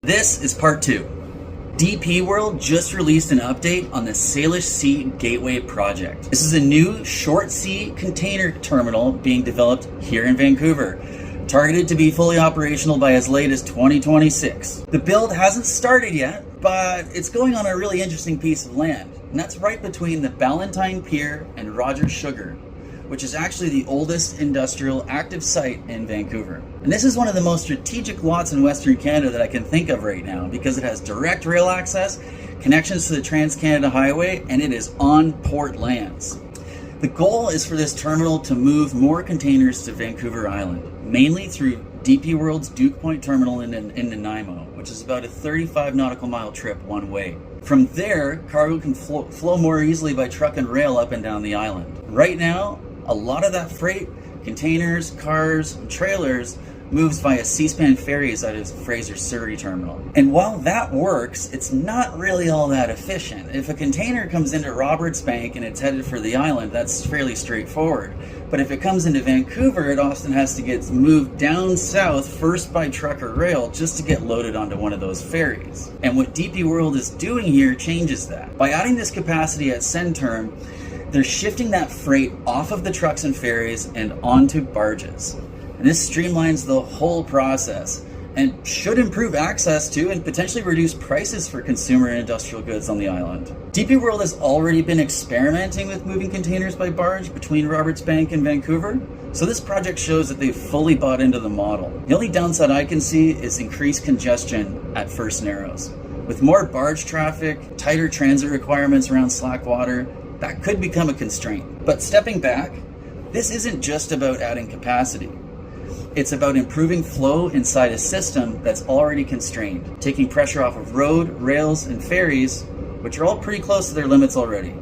This is part 2. DP World just released an update on the Salish Sea Gateway project. This is a new short sea container terminal being developed here in Vancouver, targeted to be fully operational by as late as 2026. The build hasn't started yet, but it's going on a really interesting piece of land, and that's right between the Ballantyne Pier and Rogers Sugar, which is actually the oldest industrial active site in Vancouver. And this is one of the most strategic lots in Western Canada that I can think of right now because it has direct rail access, connections to the Trans-Canada Highway, and it is on port lands. The goal is for this terminal to move more containers to Vancouver Island, mainly through DP World's Duke Point terminal in Nanaimo, which is about a 35 nautical mile trip one way. From there, cargo can flow more easily by truck and rail up and down the island. Right now, a lot of that freight, containers, cars, and trailers moves via C-span ferries out of Fraser Surrey terminal. And while that works, it's not really all that efficient. If a container comes into Roberts Bank and it's headed for the island, that's fairly straightforward. But if it comes into Vancouver, it often has to get moved down south first by truck or rail just to get loaded onto one of those ferries. And what DP World is doing here changes that. By adding this capacity at Centerm, they're shifting that freight off of the trucks and ferries and onto barges. And this streamlines the whole process and should improve access to and potentially reduce prices for consumer and industrial goods on the island. DP World has already been experimenting with moving containers by barge between Roberts Bank and Vancouver, so this project shows that they've fully bought into the model. The only downside I can see is increased congestion at First Narrows. With more barge traffic, tighter transit requirements around slack water, that could become a constraint. But stepping back, this isn't just about adding capacity. It's about improving flow inside a system that's already constrained, taking pressure off of road, rails, and ferries, which are all pretty close to their limits already.